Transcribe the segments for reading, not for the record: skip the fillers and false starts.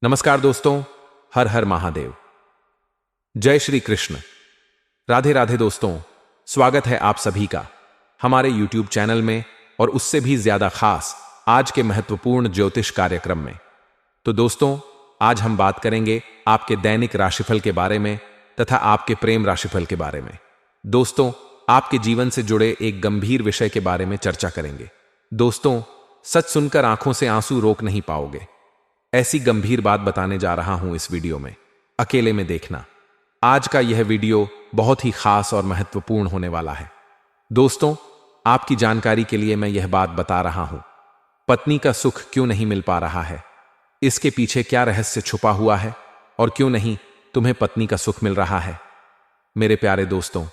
नमस्कार दोस्तों, हर हर महादेव। जय श्री कृष्ण। राधे राधे दोस्तों, स्वागत है आप सभी का हमारे YouTube चैनल में और उससे भी ज्यादा खास आज के महत्वपूर्ण ज्योतिष कार्यक्रम में। तो दोस्तों, आज हम बात करेंगे आपके दैनिक राशिफल के बारे में तथा आपके प्रेम राशिफल के बारे में। दोस्तों, आपके जीवन से जुड़े एक गंभीर विषय के बारे में चर्चा करेंगे। दोस्तों, सच सुनकर आंखों से आंसू रोक नहीं पाओगे। ऐसी गंभीर बात बताने जा रहा हूं इस वीडियो में, अकेले में देखना। आज का यह वीडियो बहुत ही खास और महत्वपूर्ण होने वाला है। दोस्तों, आपकी जानकारी के लिए मैं यह बात बता रहा हूं, पत्नी का सुख क्यों नहीं मिल पा रहा है, इसके पीछे क्या रहस्य छुपा हुआ है और क्यों नहीं तुम्हें पत्नी का सुख मिल रहा है। मेरे प्यारे दोस्तों,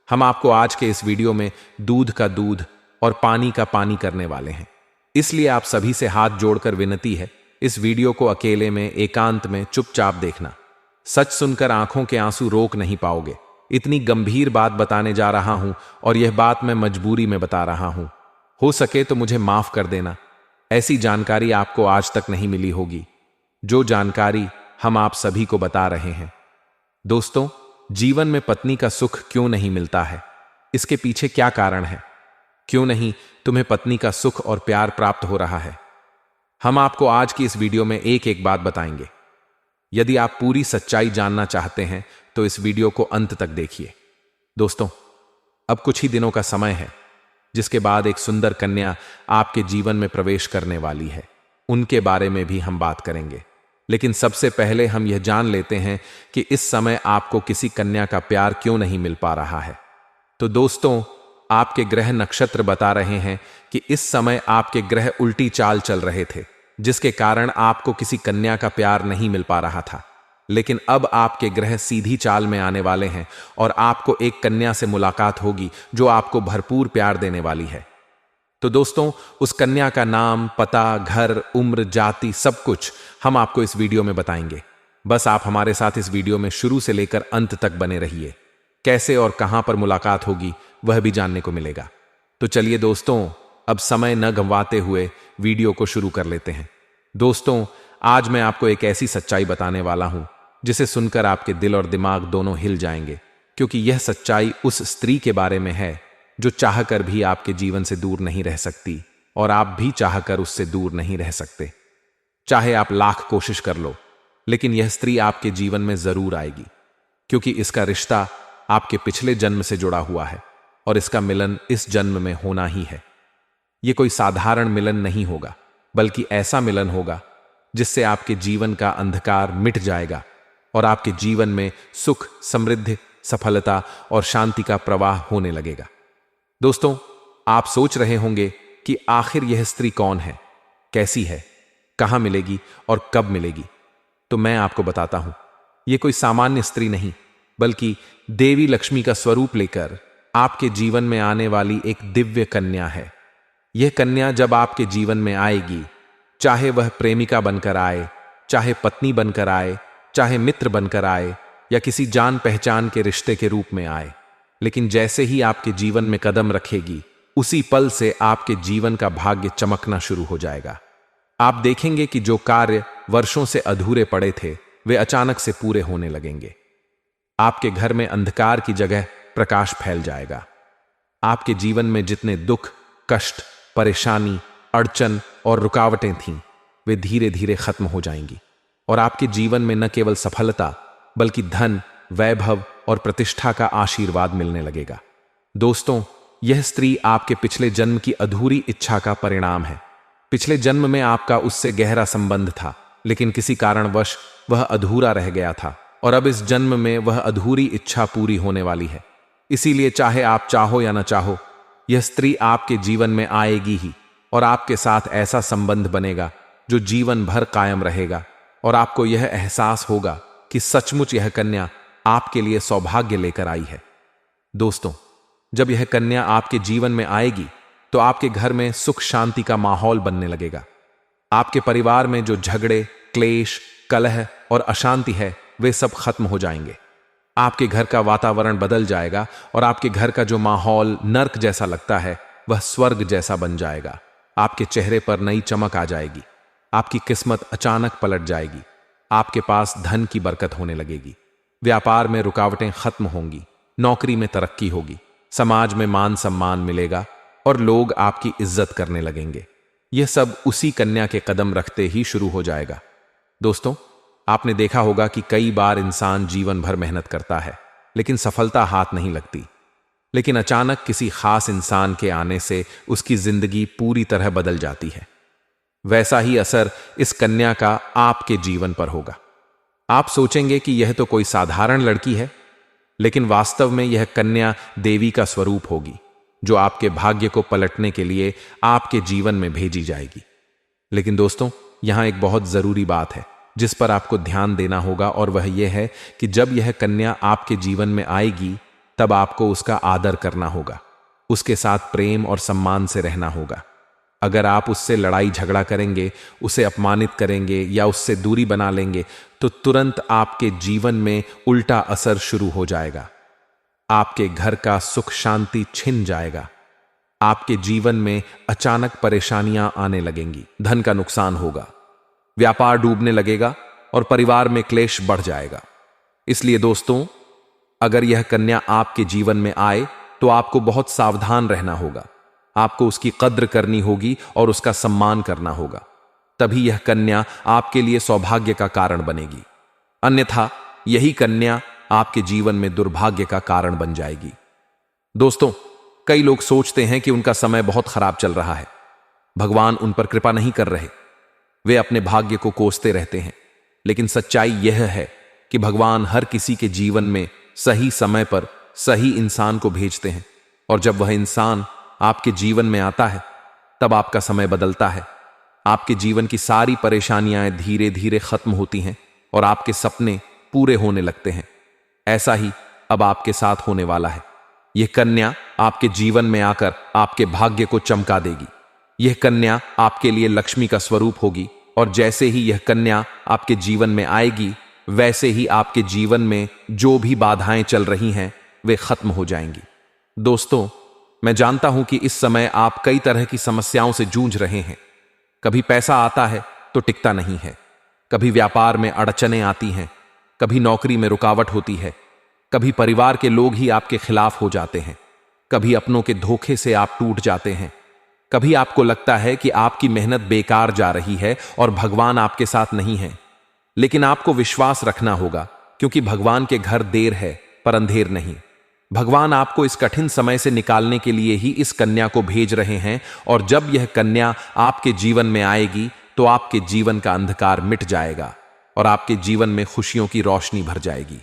हम आपको आज के इस वीडियो में दूध का दूध और पानी का पानी करने वाले हैं। इसलिए आप सभी से हाथ जोड़कर विनती है, इस वीडियो को अकेले में, एकांत में, चुपचाप देखना। सच सुनकर आंखों के आंसू रोक नहीं पाओगे। इतनी गंभीर बात बताने जा रहा हूं और यह बात मैं मजबूरी में बता रहा हूं। हो सके तो मुझे माफ कर देना। ऐसी जानकारी आपको आज तक नहीं मिली होगी, जो जानकारी हम आप सभी को बता रहे हैं। दोस्तों, जीवन में पत्नी का सुख क्यों नहीं मिलता है, इसके पीछे क्या कारण है? क्यों नहीं तुम्हें पत्नी का सुख और प्यार प्राप्त हो रहा है? हम आपको आज की इस वीडियो में एक एक बात बताएंगे। यदि आप पूरी सच्चाई जानना चाहते हैं तो इस वीडियो को अंत तक देखिए। दोस्तों, अब कुछ ही दिनों का समय है जिसके बाद एक सुंदर कन्या आपके जीवन में प्रवेश करने वाली है। उनके बारे में भी हम बात करेंगे, लेकिन सबसे पहले हम यह जान लेते हैं कि इस समय आपको किसी कन्या का प्यार क्यों नहीं मिल पा रहा है। तो दोस्तों, आपके ग्रह नक्षत्र बता रहे हैं कि इस समय आपके ग्रह उल्टी चाल चल रहे थे, जिसके कारण आपको किसी कन्या का प्यार नहीं मिल पा रहा था। लेकिन अब आपके ग्रह सीधी चाल में आने वाले हैं और आपको एक कन्या से मुलाकात होगी जो आपको भरपूर प्यार देने वाली है। तो दोस्तों, उस कन्या का नाम, पता, घर, उम्र, जाति, सब कुछ हम आपको इस वीडियो में बताएंगे। बस आप हमारे साथ इस वीडियो में शुरू से लेकर अंत तक बने रहिए। कैसे और कहां पर मुलाकात होगी वह भी जानने को मिलेगा। तो चलिए दोस्तों, अब समय न गंवाते हुए वीडियो को शुरू कर लेते हैं। दोस्तों, आज मैं आपको एक ऐसी सच्चाई बताने वाला हूं जिसे सुनकर आपके दिल और दिमाग दोनों हिल जाएंगे, क्योंकि यह सच्चाई उस स्त्री के बारे में है जो चाहकर भी आपके जीवन से दूर नहीं रह सकती और आप भी चाहकर उससे दूर नहीं रह सकते। चाहे आप लाख कोशिश कर लो, लेकिन यह स्त्री आपके जीवन में जरूर आएगी, क्योंकि इसका रिश्ता आपके पिछले जन्म से जुड़ा हुआ है और इसका मिलन इस जन्म में होना ही है। यह कोई साधारण मिलन नहीं होगा, बल्कि ऐसा मिलन होगा जिससे आपके जीवन का अंधकार मिट जाएगा और आपके जीवन में सुख, समृद्धि, सफलता और शांति का प्रवाह होने लगेगा। दोस्तों, आप सोच रहे होंगे कि आखिर यह स्त्री कौन है, कैसी है, कहां मिलेगी और कब मिलेगी। तो मैं आपको बताता हूं, यह कोई सामान्य स्त्री नहीं, बल्कि देवी लक्ष्मी का स्वरूप लेकर आपके जीवन में आने वाली एक दिव्य कन्या है। यह कन्या जब आपके जीवन में आएगी, चाहे वह प्रेमिका बनकर आए, चाहे पत्नी बनकर आए, चाहे मित्र बनकर आए या किसी जान पहचान के रिश्ते के रूप में आए, लेकिन जैसे ही आपके जीवन में कदम रखेगी, उसी पल से आपके जीवन का भाग्य चमकना शुरू हो जाएगा। आप देखेंगे कि जो कार्य वर्षों से अधूरे पड़े थे वे अचानक से पूरे होने लगेंगे। आपके घर में अंधकार की जगह प्रकाश फैल जाएगा। आपके जीवन में जितने दुख, कष्ट, परेशानी, अड़चन और रुकावटें थीं, वे धीरे धीरे खत्म हो जाएंगी और आपके जीवन में न केवल सफलता, बल्कि धन, वैभव और प्रतिष्ठा का आशीर्वाद मिलने लगेगा। दोस्तों, यह स्त्री आपके पिछले जन्म की अधूरी इच्छा का परिणाम है। पिछले जन्म में आपका उससे गहरा संबंध था, लेकिन किसी कारणवश वह अधूरा रह गया था और अब इस जन्म में वह अधूरी इच्छा पूरी होने वाली है। इसीलिए चाहे आप चाहो या न चाहो, यह स्त्री आपके जीवन में आएगी ही और आपके साथ ऐसा संबंध बनेगा जो जीवन भर कायम रहेगा और आपको यह एहसास होगा कि सचमुच यह कन्या आपके लिए सौभाग्य लेकर आई है। दोस्तों, जब यह कन्या आपके जीवन में आएगी तो आपके घर में सुख शांति का माहौल बनने लगेगा। आपके परिवार में जो झगड़े, क्लेश, कलह और अशांति है वे सब खत्म हो जाएंगे। आपके घर का वातावरण बदल जाएगा और आपके घर का जो माहौल नर्क जैसा लगता है वह स्वर्ग जैसा बन जाएगा। आपके चेहरे पर नई चमक आ जाएगी। आपकी किस्मत अचानक पलट जाएगी। आपके पास धन की बरकत होने लगेगी, व्यापार में रुकावटें खत्म होंगी, नौकरी में तरक्की होगी, समाज में मान सम्मान मिलेगा और लोग आपकी इज्जत करने लगेंगे। यह सब उसी कन्या के कदम रखते ही शुरू हो जाएगा। दोस्तों, आपने देखा होगा कि कई बार इंसान जीवन भर मेहनत करता है लेकिन सफलता हाथ नहीं लगती, लेकिन अचानक किसी खास इंसान के आने से उसकी जिंदगी पूरी तरह बदल जाती है। वैसा ही असर इस कन्या का आपके जीवन पर होगा। आप सोचेंगे कि यह तो कोई साधारण लड़की है, लेकिन वास्तव में यह कन्या देवी का स्वरूप होगी, जो आपके भाग्य को पलटने के लिए आपके जीवन में भेजी जाएगी। लेकिन दोस्तों, यहां एक बहुत जरूरी बात है जिस पर आपको ध्यान देना होगा, और वह यह है कि जब यह कन्या आपके जीवन में आएगी तब आपको उसका आदर करना होगा, उसके साथ प्रेम और सम्मान से रहना होगा। अगर आप उससे लड़ाई झगड़ा करेंगे, उसे अपमानित करेंगे या उससे दूरी बना लेंगे तो तुरंत आपके जीवन में उल्टा असर शुरू हो जाएगा। आपके घर का सुख शांति छिन जाएगा, आपके जीवन में अचानक परेशानियां आने लगेंगी, धन का नुकसान होगा, व्यापार डूबने लगेगा और परिवार में क्लेश बढ़ जाएगा। इसलिए दोस्तों, अगर यह कन्या आपके जीवन में आए तो आपको बहुत सावधान रहना होगा, आपको उसकी कद्र करनी होगी और उसका सम्मान करना होगा। तभी यह कन्या आपके लिए सौभाग्य का कारण बनेगी, अन्यथा यही कन्या आपके जीवन में दुर्भाग्य का कारण बन जाएगी। दोस्तों, कई लोग सोचते हैं कि उनका समय बहुत खराब चल रहा है, भगवान उन पर कृपा नहीं कर रहे, वे अपने भाग्य को कोसते रहते हैं। लेकिन सच्चाई यह है कि भगवान हर किसी के जीवन में सही समय पर सही इंसान को भेजते हैं, और जब वह इंसान आपके जीवन में आता है तब आपका समय बदलता है, आपके जीवन की सारी परेशानियां धीरे धीरे खत्म होती हैं और आपके सपने पूरे होने लगते हैं। ऐसा ही अब आपके साथ होने वाला है। यह कन्या आपके जीवन में आकर आपके भाग्य को चमका देगी। यह कन्या आपके लिए लक्ष्मी का स्वरूप होगी, और जैसे ही यह कन्या आपके जीवन में आएगी वैसे ही आपके जीवन में जो भी बाधाएं चल रही हैं वे खत्म हो जाएंगी। दोस्तों, मैं जानता हूं कि इस समय आप कई तरह की समस्याओं से जूझ रहे हैं। कभी पैसा आता है तो टिकता नहीं है, कभी व्यापार में अड़चनें आती हैं, कभी नौकरी में रुकावट होती है, कभी परिवार के लोग ही आपके खिलाफ हो जाते हैं, कभी अपनों के धोखे से आप टूट जाते हैं, कभी आपको लगता है कि आपकी मेहनत बेकार जा रही है और भगवान आपके साथ नहीं है। लेकिन आपको विश्वास रखना होगा, क्योंकि भगवान के घर देर है पर अंधेर नहीं। भगवान आपको इस कठिन समय से निकालने के लिए ही इस कन्या को भेज रहे हैं, और जब यह कन्या आपके जीवन में आएगी तो आपके जीवन का अंधकार मिट जाएगा और आपके जीवन में खुशियों की रोशनी भर जाएगी।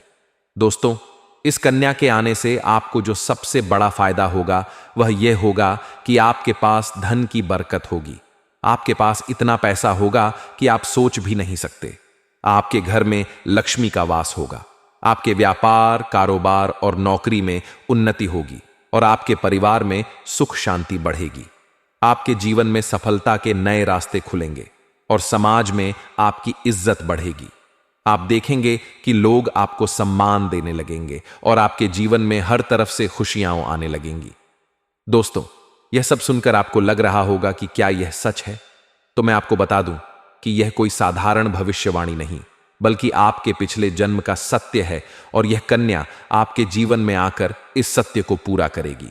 दोस्तों, इस कन्या के आने से आपको जो सबसे बड़ा फायदा होगा वह यह होगा कि आपके पास धन की बरकत होगी। आपके पास इतना पैसा होगा कि आप सोच भी नहीं सकते। आपके घर में लक्ष्मी का वास होगा, आपके व्यापार, कारोबार और नौकरी में उन्नति होगी और आपके परिवार में सुख शांति बढ़ेगी। आपके जीवन में सफलता के नए रास्ते खुलेंगे और समाज में आपकी इज्जत बढ़ेगी। आप देखेंगे कि लोग आपको सम्मान देने लगेंगे और आपके जीवन में हर तरफ से खुशियां आने लगेंगी। दोस्तों, यह सब सुनकर आपको लग रहा होगा कि क्या यह सच है? तो मैं आपको बता दूं कि यह कोई साधारण भविष्यवाणी नहीं, बल्कि आपके पिछले जन्म का सत्य है, और यह कन्या आपके जीवन में आकर इस सत्य को पूरा करेगी।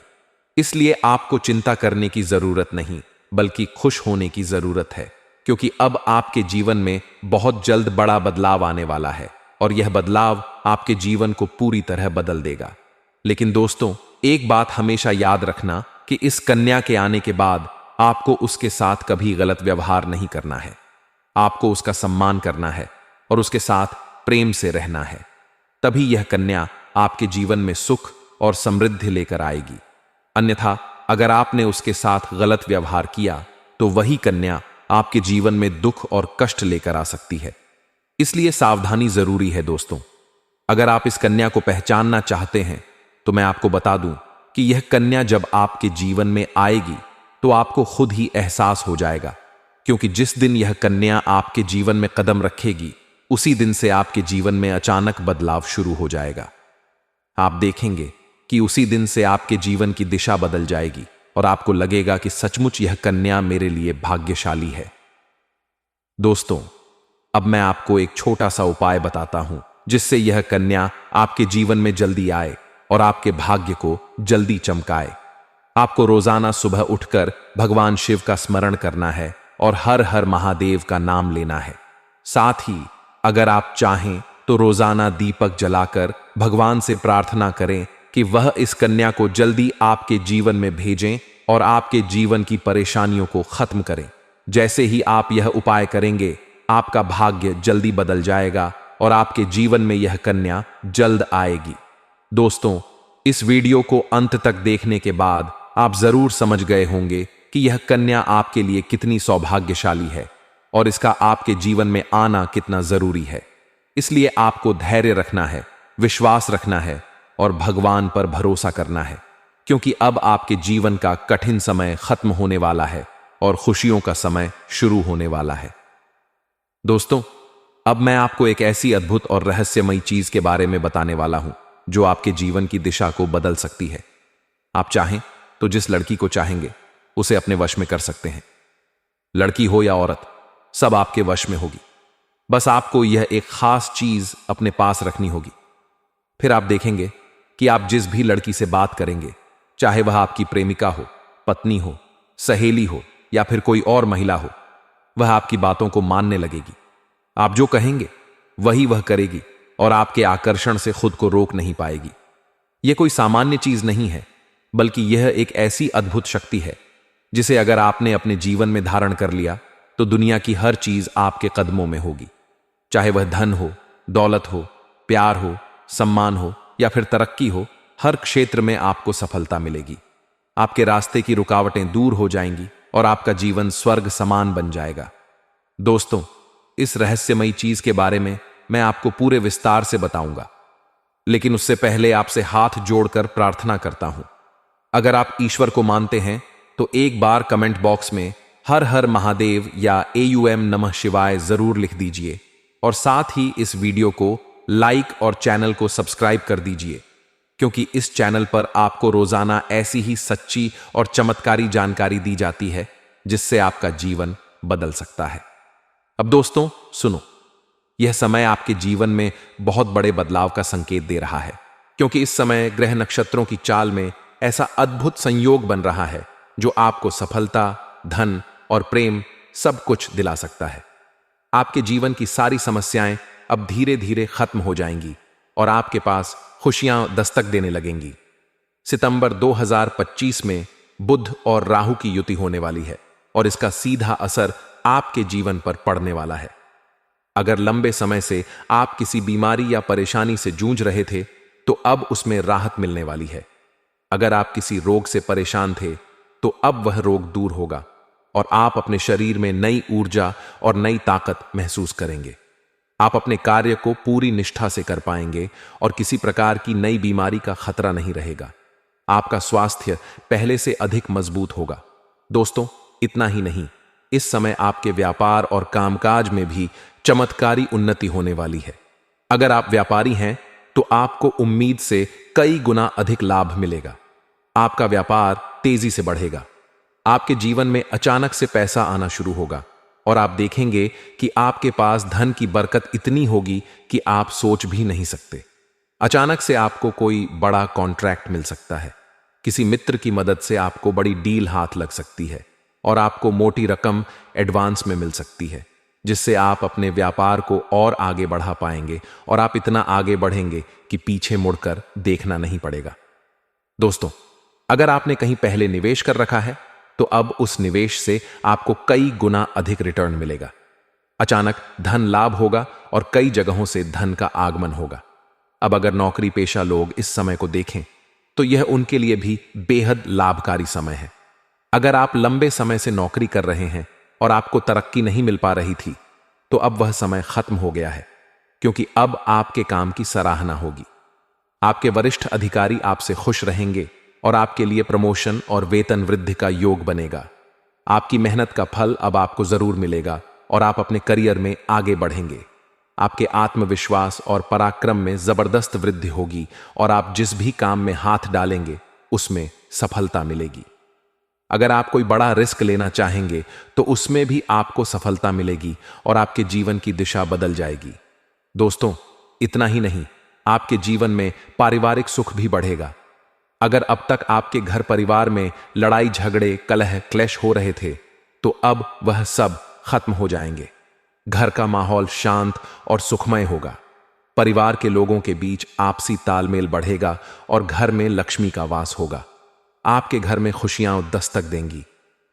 इसलिए आपको चिंता करने की जरूरत नहीं, बल्कि खुश होने की जरूरत है, क्योंकि अब आपके जीवन में बहुत जल्द बड़ा बदलाव आने वाला है और यह बदलाव आपके जीवन को पूरी तरह बदल देगा। लेकिन दोस्तों, एक बात हमेशा याद रखना कि इस कन्या के आने के बाद आपको उसके साथ कभी गलत व्यवहार नहीं करना है। आपको उसका सम्मान करना है और उसके साथ प्रेम से रहना है। तभी यह कन्या आपके जीवन में सुख और समृद्धि लेकर आएगी। अन्यथा अगर आपने उसके साथ गलत व्यवहार किया तो वही कन्या आपके जीवन में दुख और कष्ट लेकर आ सकती है। इसलिए सावधानी जरूरी है दोस्तों। अगर आप इस कन्या को पहचानना चाहते हैं तो मैं आपको बता दूं कि यह कन्या जब आपके जीवन में आएगी तो आपको खुद ही एहसास हो जाएगा, क्योंकि जिस दिन यह कन्या आपके जीवन में कदम रखेगी उसी दिन से आपके जीवन में अचानक बदलाव शुरू हो जाएगा। आप देखेंगे कि उसी दिन से आपके जीवन की दिशा बदल जाएगी और आपको लगेगा कि सचमुच यह कन्या मेरे लिए भाग्यशाली है। दोस्तों, अब मैं आपको एक छोटा सा उपाय बताता हूं जिससे यह कन्या आपके जीवन में जल्दी आए और आपके भाग्य को जल्दी चमकाए। आपको रोजाना सुबह उठकर भगवान शिव का स्मरण करना है और हर हर महादेव का नाम लेना है। साथ ही अगर आप चाहें तो रोजाना दीपक जलाकर भगवान से प्रार्थना करें कि वह इस कन्या को जल्दी आपके जीवन में भेजें और आपके जीवन की परेशानियों को खत्म करें। जैसे ही आप यह उपाय करेंगे, आपका भाग्य जल्दी बदल जाएगा और आपके जीवन में यह कन्या जल्द आएगी। दोस्तों, इस वीडियो को अंत तक देखने के बाद आप जरूर समझ गए होंगे कि यह कन्या आपके लिए कितनी सौभाग्यशाली है और इसका आपके जीवन में आना कितना जरूरी है। इसलिए आपको धैर्य रखना है, विश्वास रखना है और भगवान पर भरोसा करना है, क्योंकि अब आपके जीवन का कठिन समय खत्म होने वाला है और खुशियों का समय शुरू होने वाला है। दोस्तों, अब मैं आपको एक ऐसी अद्भुत और रहस्यमयी चीज के बारे में बताने वाला हूं जो आपके जीवन की दिशा को बदल सकती है। आप चाहें तो जिस लड़की को चाहेंगे उसे अपने वश में कर सकते हैं। लड़की हो या औरत, सब आपके वश में होगी। बस आपको यह एक खास चीज अपने पास रखनी होगी। फिर आप देखेंगे कि आप जिस भी लड़की से बात करेंगे, चाहे वह आपकी प्रेमिका हो, पत्नी हो, सहेली हो या फिर कोई और महिला हो, वह आपकी बातों को मानने लगेगी। आप जो कहेंगे वही वह करेगी और आपके आकर्षण से खुद को रोक नहीं पाएगी। यह कोई सामान्य चीज नहीं है, बल्कि यह एक ऐसी अद्भुत शक्ति है जिसे अगर आपने अपने जीवन में धारण कर लिया तो दुनिया की हर चीज आपके कदमों में होगी। चाहे वह धन हो, दौलत हो, प्यार हो, सम्मान हो या फिर तरक्की हो, हर क्षेत्र में आपको सफलता मिलेगी। आपके रास्ते की रुकावटें दूर हो जाएंगी और आपका जीवन स्वर्ग समान बन जाएगा। दोस्तों, इस रहस्यमयी चीज के बारे में मैं आपको पूरे विस्तार से बताऊंगा, लेकिन उससे पहले आपसे हाथ जोड़कर प्रार्थना करता हूं। अगर आप ईश्वर को मानते हैं तो एक बार कमेंट बॉक्स में हर हर महादेव या AUM नमः शिवाय जरूर लिख दीजिए और साथ ही इस वीडियो को लाइक और चैनल को सब्सक्राइब कर दीजिए, क्योंकि इस चैनल पर आपको रोजाना ऐसी ही सच्ची और चमत्कारी जानकारी दी जाती है जिससे आपका जीवन बदल सकता है। अब दोस्तों सुनो, यह समय आपके जीवन में बहुत बड़े बदलाव का संकेत दे रहा है, क्योंकि इस समय ग्रह नक्षत्रों की चाल में ऐसा अद्भुत संयोग बन रहा है जो आपको सफलता, धन और प्रेम सब कुछ दिला सकता है। आपके जीवन की सारी समस्याएं अब धीरे धीरे खत्म हो जाएंगी और आपके पास खुशियां दस्तक देने लगेंगी। सितंबर 2025 में बुध और राहु की युति होने वाली है और इसका सीधा असर आपके जीवन पर पड़ने वाला है। अगर लंबे समय से आप किसी बीमारी या परेशानी से जूझ रहे थे तो अब उसमें राहत मिलने वाली है। अगर आप किसी रोग से परेशान थे तो अब वह रोग दूर होगा और आप अपने शरीर में नई ऊर्जा और नई ताकत महसूस करेंगे। आप अपने कार्य को पूरी निष्ठा से कर पाएंगे और किसी प्रकार की नई बीमारी का खतरा नहीं रहेगा। आपका स्वास्थ्य पहले से अधिक मजबूत होगा। दोस्तों, इतना ही नहीं, इस समय आपके व्यापार और कामकाज में भी चमत्कारी उन्नति होने वाली है। अगर आप व्यापारी हैं तो आपको उम्मीद से कई गुना अधिक लाभ मिलेगा। आपका व्यापार तेजी से बढ़ेगा। आपके जीवन में अचानक से पैसा आना शुरू होगा और आप देखेंगे कि आपके पास धन की बरकत इतनी होगी कि आप सोच भी नहीं सकते। अचानक से आपको कोई बड़ा कॉन्ट्रैक्ट मिल सकता है। किसी मित्र की मदद से आपको बड़ी डील हाथ लग सकती है और आपको मोटी रकम एडवांस में मिल सकती है, जिससे आप अपने व्यापार को और आगे बढ़ा पाएंगे और आप इतना आगे बढ़ेंगे कि पीछे मुड़कर देखना नहीं पड़ेगा। दोस्तों, अगर आपने कहीं पहले निवेश कर रखा है तो अब उस निवेश से आपको कई गुना अधिक रिटर्न मिलेगा। अचानक धन लाभ होगा और कई जगहों से धन का आगमन होगा। अब अगर नौकरी पेशा लोग इस समय को देखें तो यह उनके लिए भी बेहद लाभकारी समय है। अगर आप लंबे समय से नौकरी कर रहे हैं और आपको तरक्की नहीं मिल पा रही थी तो अब वह समय खत्म हो गया है, क्योंकि अब आपके काम की सराहना होगी। आपके वरिष्ठ अधिकारी आपसे खुश रहेंगे और आपके लिए प्रमोशन और वेतन वृद्धि का योग बनेगा। आपकी मेहनत का फल अब आपको जरूर मिलेगा और आप अपने करियर में आगे बढ़ेंगे। आपके आत्मविश्वास और पराक्रम में जबरदस्त वृद्धि होगी और आप जिस भी काम में हाथ डालेंगे उसमें सफलता मिलेगी। अगर आप कोई बड़ा रिस्क लेना चाहेंगे तो उसमें भी आपको सफलता मिलेगी और आपके जीवन की दिशा बदल जाएगी। दोस्तों, इतना ही नहीं, आपके जीवन में पारिवारिक सुख भी बढ़ेगा। अगर अब तक आपके घर परिवार में लड़ाई झगड़े कलह क्लेश हो रहे थे तो अब वह सब खत्म हो जाएंगे। घर का माहौल शांत और सुखमय होगा। परिवार के लोगों के बीच आपसी तालमेल बढ़ेगा और घर में लक्ष्मी का वास होगा। आपके घर में खुशियां दस्तक देंगी।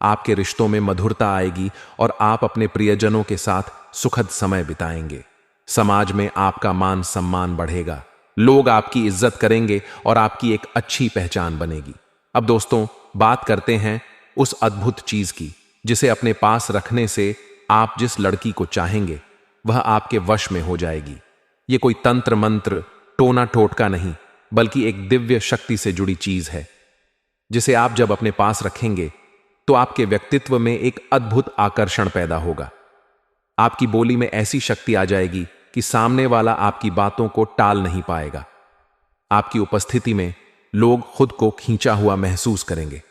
आपके रिश्तों में मधुरता आएगी और आप अपने प्रियजनों के साथ सुखद समय बिताएंगे। समाज में आपका मान सम्मान बढ़ेगा। लोग आपकी इज्जत करेंगे और आपकी एक अच्छी पहचान बनेगी। अब दोस्तों, बात करते हैं उस अद्भुत चीज की जिसे अपने पास रखने से आप जिस लड़की को चाहेंगे वह आपके वश में हो जाएगी। ये कोई तंत्र मंत्र टोना टोटका नहीं, बल्कि एक दिव्य शक्ति से जुड़ी चीज है जिसे आप जब अपने पास रखेंगे तो आपके व्यक्तित्व में एक अद्भुत आकर्षण पैदा होगा। आपकी बोली में ऐसी शक्ति आ जाएगी कि सामने वाला आपकी बातों को टाल नहीं पाएगा। आपकी उपस्थिति में लोग खुद को खींचा हुआ महसूस करेंगे।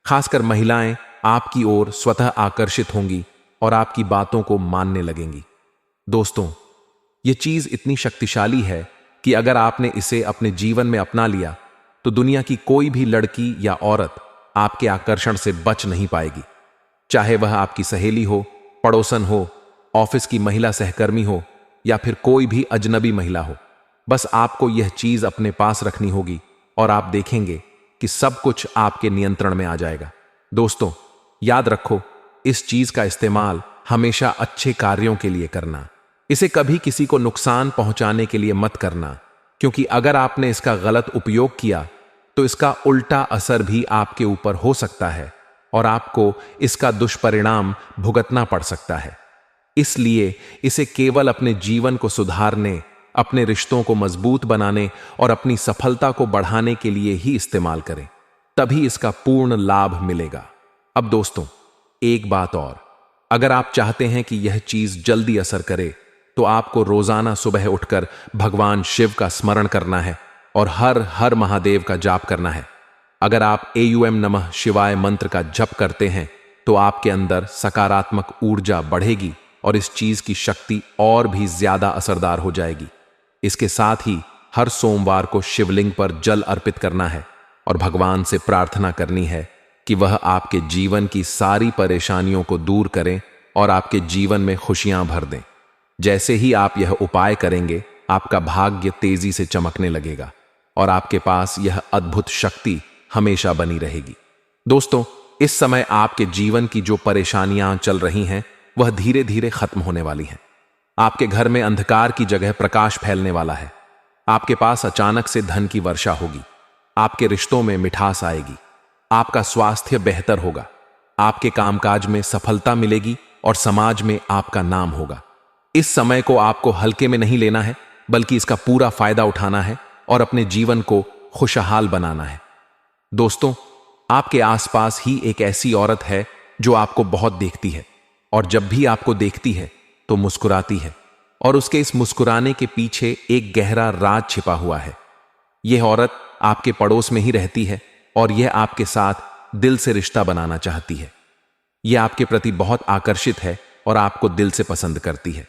खासकर महिलाएं आपकी ओर स्वतः आकर्षित होंगी और आपकी बातों को मानने लगेंगी। दोस्तों, यह चीज इतनी शक्तिशाली है कि अगर आपने इसे अपने जीवन में अपना लिया तो दुनिया की कोई भी लड़की या औरत आपके आकर्षण से बच नहीं पाएगी। चाहे वह आपकी सहेली हो, पड़ोसन हो, ऑफिस की महिला सहकर्मी हो या फिर कोई भी अजनबी महिला हो। बस आपको यह चीज अपने पास रखनी होगी और आप देखेंगे कि सब कुछ आपके नियंत्रण में आ जाएगा। दोस्तों, याद रखो, इस चीज का इस्तेमाल हमेशा अच्छे कार्यों के लिए करना। इसे कभी किसी को नुकसान पहुंचाने के लिए मत करना, क्योंकि अगर आपने इसका गलत उपयोग किया तो इसका उल्टा असर भी आपके ऊपर हो सकता है और आपको इसका दुष्परिणाम भुगतना पड़ सकता है। इसलिए इसे केवल अपने जीवन को सुधारने, अपने रिश्तों को मजबूत बनाने और अपनी सफलता को बढ़ाने के लिए ही इस्तेमाल करें, तभी इसका पूर्ण लाभ मिलेगा। अब दोस्तों, एक बात और, अगर आप चाहते हैं कि यह चीज जल्दी असर करे तो आपको रोजाना सुबह उठकर भगवान शिव का स्मरण करना है और हर हर महादेव का जाप करना है। अगर आप एयूएम नमः शिवाय मंत्र का जप करते हैं तो आपके अंदर सकारात्मक ऊर्जा बढ़ेगी और इस चीज की शक्ति और भी ज्यादा असरदार हो जाएगी। इसके साथ ही हर सोमवार को शिवलिंग पर जल अर्पित करना है और भगवान से प्रार्थना करनी है कि वह आपके जीवन की सारी परेशानियों को दूर करें और आपके जीवन में खुशियां भर दें। जैसे ही आप यह उपाय करेंगे, आपका भाग्य तेजी से चमकने लगेगा और आपके पास यह अद्भुत शक्ति हमेशा बनी रहेगी। दोस्तों, इस समय आपके जीवन की जो परेशानियां चल रही हैं वह धीरे धीरे खत्म होने वाली हैं। आपके घर में अंधकार की जगह प्रकाश फैलने वाला है। आपके पास अचानक से धन की वर्षा होगी। आपके रिश्तों में मिठास आएगी। आपका स्वास्थ्य बेहतर होगा। आपके कामकाज में सफलता मिलेगी और समाज में आपका नाम होगा। इस समय को आपको हल्के में नहीं लेना है, बल्कि इसका पूरा फायदा उठाना है और अपने जीवन को खुशहाल बनाना है। दोस्तों, आपके आसपास ही एक ऐसी औरत है जो आपको बहुत देखती है और जब भी आपको देखती है तो मुस्कुराती है और उसके इस मुस्कुराने के पीछे एक गहरा राज छिपा हुआ है। यह औरत आपके पड़ोस में ही रहती है और यह आपके साथ दिल से रिश्ता बनाना चाहती है। यह आपके प्रति बहुत आकर्षित है और आपको दिल से पसंद करती है।